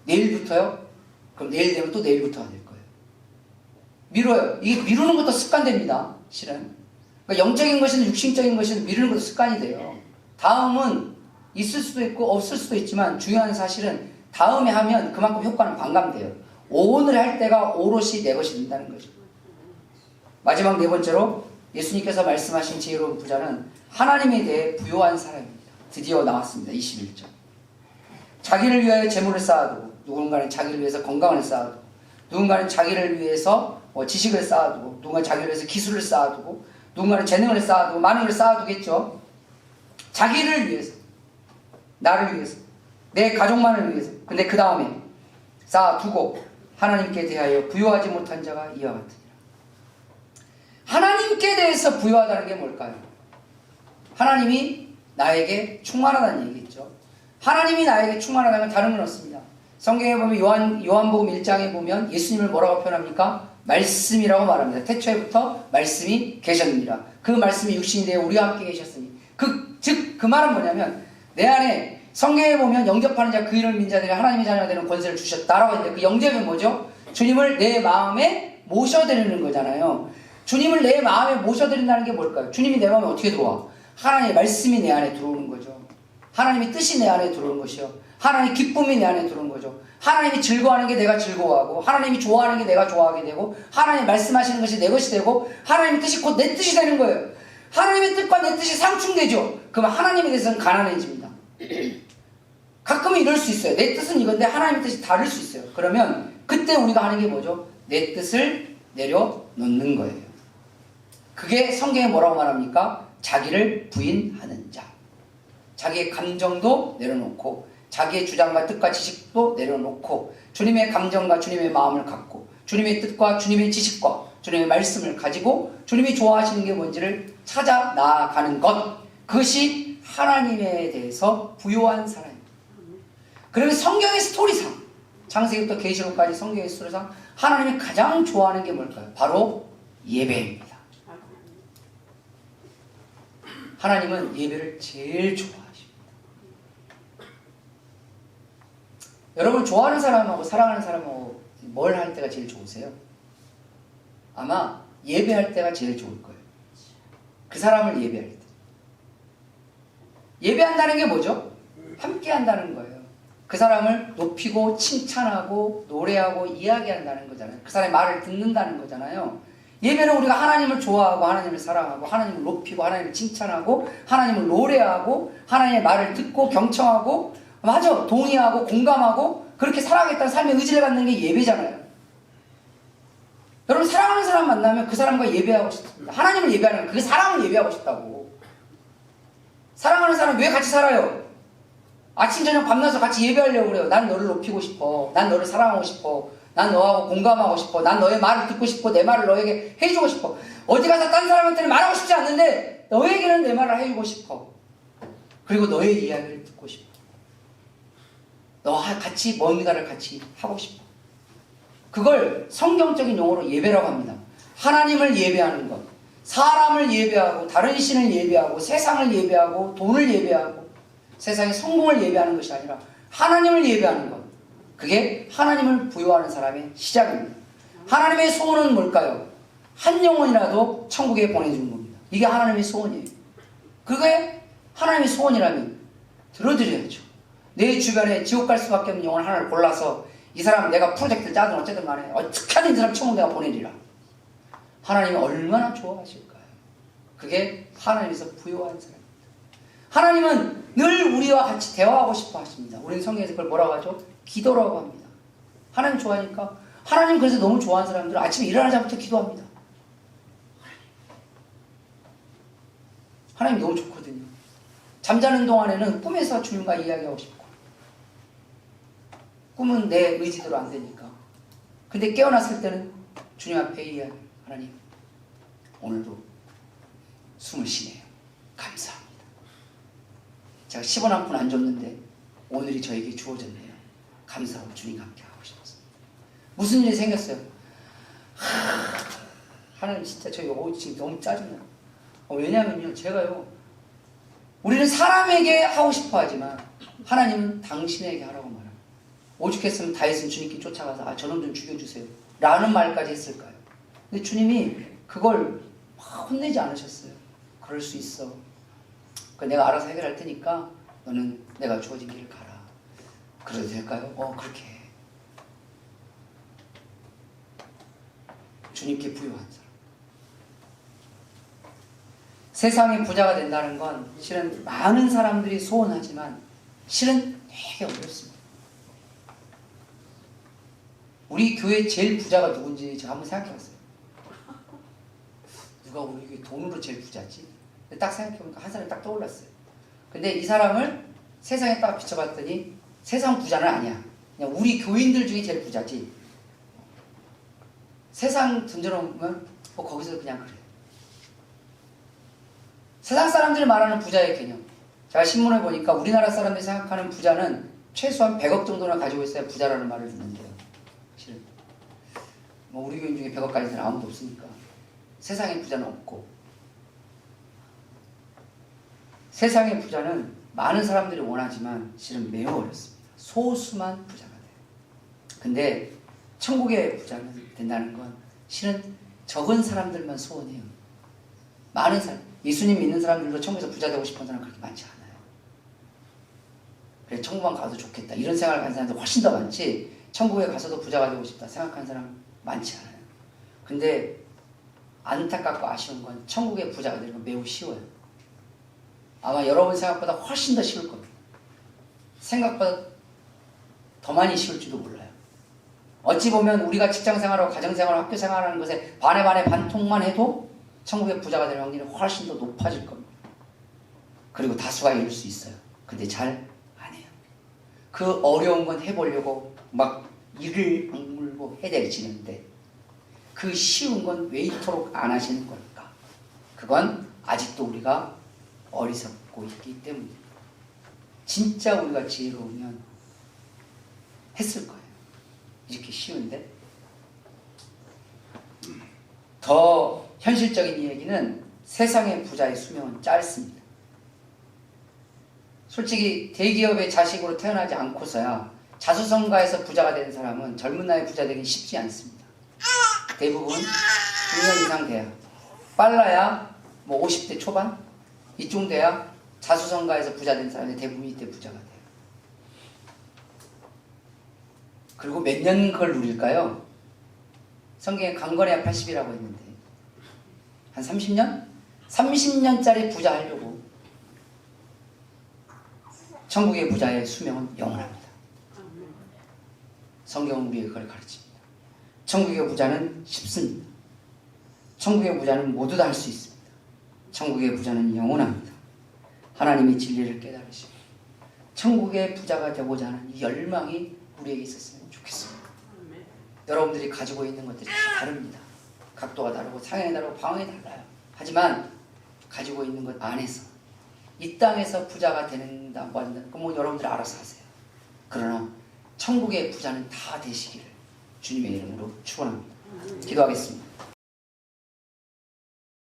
내일부터요? 그럼 내일 되면 또 내일부터가 될 거예요. 미뤄요. 이게 미루는 것도 습관됩니다. 실은. 그러니까 영적인 것이든 육신적인 것이든 미루는 것도 습관이 돼요. 다음은 있을 수도 있고 없을 수도 있지만 중요한 사실은 다음에 하면 그만큼 효과는 반감돼요. 오늘 할 때가 오롯이 내 것이 된다는 거죠. 마지막 네 번째로 예수님께서 말씀하신 지혜로운 부자는 하나님에 대해 부요한 사람입니다. 드디어 나왔습니다. 21절. 자기를 위하여 재물을 쌓아두고, 누군가는 자기를 위해서 건강을 쌓아두고, 누군가는 자기를 위해서 지식을 쌓아두고, 누군가는 자기를 위해서 기술을 쌓아두고, 누군가는 재능을 쌓아두고, 많은 걸 쌓아두겠죠. 자기를 위해서, 나를 위해서, 내 가족만을 위해서. 근데 그 다음에 쌓아두고 하나님께 대하여 부요하지 못한 자가 이와 같으니라. 하나님께 대해서 부요하다는 게 뭘까요? 하나님이 나에게 충만하다는 얘기겠죠. 하나님이 나에게 충만하다는 건 다른 건 없습니다. 성경에 보면 요한복음 1장에 보면 예수님을 뭐라고 표현합니까? 말씀이라고 말합니다. 태초에부터 말씀이 계셨느니라. 그 말씀이 육신이 되어 우리와 함께 계셨으니. 즉 그 말은 뭐냐면 내 안에 성경에 보면 영접하는 자 그 이름을 믿는 자들이 하나님의 자녀가 되는 권세를 주셨다라고 했는데 그 영접은 뭐죠? 주님을 내 마음에 모셔드리는 거잖아요. 주님을 내 마음에 모셔드린다는 게 뭘까요? 주님이 내 마음에 어떻게 들어와? 하나님의 말씀이 내 안에 들어오는 거죠. 하나님의 뜻이 내 안에 들어오는 것이요. 하나님의 기쁨이 내 안에 들어오는 거죠. 하나님이 즐거워하는 게 내가 즐거워하고 하나님이 좋아하는 게 내가 좋아하게 되고 하나님이 말씀하시는 것이 내 것이 되고 하나님의 뜻이 곧 내 뜻이 되는 거예요. 하나님의 뜻과 내 뜻이 상충되죠. 그러면 하나님에 대해서는 가난해집니다. 가끔은 이럴 수 있어요. 내 뜻은 이건데 하나님의 뜻이 다를 수 있어요. 그러면 그때 우리가 하는 게 뭐죠? 내 뜻을 내려놓는 거예요. 그게 성경에 뭐라고 말합니까? 자기를 부인하는 자. 자기의 감정도 내려놓고 자기의 주장과 뜻과 지식도 내려놓고 주님의 감정과 주님의 마음을 갖고 주님의 뜻과 주님의 지식과 주님의 말씀을 가지고 주님이 좋아하시는 게 뭔지를 찾아 나아가는 것. 그것이 하나님에 대해서 부요한 사람입니다. 그러면 성경의 스토리상 창세기부터 계시록까지 성경의 스토리상 하나님이 가장 좋아하는 게 뭘까요? 바로 예배입니다. 하나님은 예배를 제일 좋아하십니다. 여러분 좋아하는 사람하고 사랑하는 사람하고 뭘 할 때가 제일 좋으세요? 아마 예배할 때가 제일 좋을 거예요. 그 사람을 예배할 때. 예배한다는 게 뭐죠? 함께 한다는 거예요. 그 사람을 높이고 칭찬하고 노래하고 이야기한다는 거잖아요. 그 사람의 말을 듣는다는 거잖아요. 예배는 우리가 하나님을 좋아하고 하나님을 사랑하고 하나님을 높이고 하나님을 칭찬하고 하나님을 노래하고 하나님의 말을 듣고 경청하고 맞아 동의하고 공감하고 그렇게 살아가겠다는 삶의 의지를 갖는 게 예배잖아요. 여러분 사랑하는 사람 만나면 그 사람과 예배하고 싶습니다. 하나님을 예배하는 그 사람을 예배하고 싶다고. 사랑하는 사람 왜 같이 살아요? 아침 저녁 밤낮으로 같이 예배하려고 그래요. 난 너를 높이고 싶어. 난 너를 사랑하고 싶어. 난 너하고 공감하고 싶어. 난 너의 말을 듣고 싶고 내 말을 너에게 해주고 싶어. 어디 가서 딴 사람한테는 말하고 싶지 않는데 너에게는 내 말을 해주고 싶어. 그리고 너의 이야기를 듣고 싶어. 너와 같이 뭔가를 같이 하고 싶어. 그걸 성경적인 용어로 예배라고 합니다. 하나님을 예배하는 것, 사람을 예배하고 다른 신을 예배하고 세상을 예배하고 돈을 예배하고 세상의 성공을 예배하는 것이 아니라 하나님을 예배하는 것. 그게 하나님을 부여하는 사람의 시작입니다. 하나님의 소원은 뭘까요? 한 영혼이라도 천국에 보내주는 겁니다. 이게 하나님의 소원이에요. 그게 하나님의 소원이라면 들어드려야죠. 내 주변에 지옥 갈 수밖에 없는 영혼 하나를 골라서 이 사람 내가 프로젝트를 짜든 어쨌든 간에 어떻게 하든 이 사람 천국 내가 보내리라. 하나님이 얼마나 좋아하실까요? 그게 하나님에서 부여한 사람입니다. 하나님은 늘 우리와 같이 대화하고 싶어 하십니다. 우리는 성경에서 그걸 뭐라고 하죠? 기도라고 합니다. 하나님 좋아하니까 하나님 그래서 너무 좋아하는 사람들은 아침에 일어나자마자 기도합니다. 하나님 너무 좋거든요. 잠자는 동안에는 꿈에서 주님과 이야기하고 싶고 꿈은 내 의지대로 안 되니까. 근데 깨어났을 때는 주님 앞에 이야기. 하나님 오늘도 숨을 쉬네요. 감사합니다. 제가 10원 한 푼 안 줬는데 오늘이 저에게 주어졌네요. 감사하고 주님과 함께 하고 싶었습니다. 무슨 일이 생겼어요? 하나님 진짜 저 지금 너무 짜증나요. 왜냐면요 제가요 우리는 사람에게 하고 싶어 하지만 하나님은 당신에게 하라고 말합니다. 오죽했으면 다윗은 주님께 쫓아가서 저놈 좀 죽여주세요 라는 말까지 했을까요? 근데 주님이 그걸 막 혼내지 않으셨어요. 그럴 수 있어. 내가 알아서 해결할 테니까 너는 내가 주어진 길을 가라. 그래도 될까요? 그렇게 해. 주님께 부유한 사람. 세상의 부자가 된다는 건 실은 많은 사람들이 소원하지만 실은 되게 어렵습니다. 우리 교회 제일 부자가 누군지 제가 한번 생각해봤어요. 누가 우리 교회 돈으로 제일 부자지? 딱 생각해보니까 한 사람이 딱 떠올랐어요. 근데 이 사람을 세상에 딱 비춰봤더니 세상 부자는 아니야. 그냥 우리 교인들 중에 제일 부자지. 세상 던져놓으면 거기서 그냥 그래. 세상 사람들이 말하는 부자의 개념. 제가 신문에 보니까 우리나라 사람들이 생각하는 부자는 최소한 100억 정도나 가지고 있어야 부자라는 말을 듣는데요. 실은 우리 교인 중에 100억 가진 사람 아무도 없으니까. 세상의 부자는 없고, 세상의 부자는 많은 사람들이 원하지만 실은 매우 어렵습니다. 소수만 부자가 돼요. 근데 천국의 부자는 된다는 건 실은 적은 사람들만 소원해요. 많은 사람, 예수님 믿는 사람들도 천국에서 부자 되고 싶은 사람 그렇게 많지 않아요. 그래, 천국만 가도 좋겠다 이런 생각을 가진 사람들 훨씬 더 많지, 천국에 가서도 부자가 되고 싶다 생각하는 사람 많지 않아요. 근데 안타깝고 아쉬운 건 천국의 부자가 되는 건 매우 쉬워요. 아마 여러분 생각보다 훨씬 더 쉬울 겁니다. 생각보다 더 많이 쉬울지도 몰라요. 어찌 보면 우리가 직장생활하고 가정생활하고 학교생활하는 것에 반에 반통만 해도 천국의 부자가 될 확률이 훨씬 더 높아질 겁니다. 그리고 다수가 이룰 수 있어요. 근데 잘 안 해요. 그 어려운 건 해보려고 막 이를 악물고 해대지는데 그 쉬운 건 왜 이토록 안 하시는 걸까? 그건 아직도 우리가 어리석고 있기 때문입니다. 진짜 우리가 지혜로우면 했을 거예요. 이렇게 쉬운데. 더 현실적인 이야기는 세상의 부자의 수명은 짧습니다. 솔직히 대기업의 자식으로 태어나지 않고서야 자수성가해서 부자가 되는 사람은 젊은 나이에 부자 되기 쉽지 않습니다. 대부분 6년 이상 돼야, 빨라야 50대 초반 이쯤 돼야 자수성가해서 부자 된 사람이 대부분 이때 부자가 돼요. 그리고 몇 년 그걸 누릴까요? 성경에 강건해야 80이라고 했는데 한 30년? 30년짜리 부자 하려고 천국의 부자의 수명은 영원합니다. 성경은 우리에게 그걸 가르칩니다. 천국의 부자는 쉽습니다. 천국의 부자는 모두 다 할 수 있습니다. 천국의 부자는 영원합니다. 하나님의 진리를 깨달으시고 천국의 부자가 되고자 하는 이 열망이 우리에게 있었으면 좋겠습니다. 여러분들이 가지고 있는 것들이 다 다릅니다. 각도가 다르고 상황이 다르고 방향이 달라요. 하지만 가지고 있는 것 안에서 이 땅에서 부자가 된다 뭐 한다 그건 여러분들이 알아서 하세요. 그러나 천국의 부자는 다 되시기를 주님의 이름으로 축원합니다. 기도하겠습니다.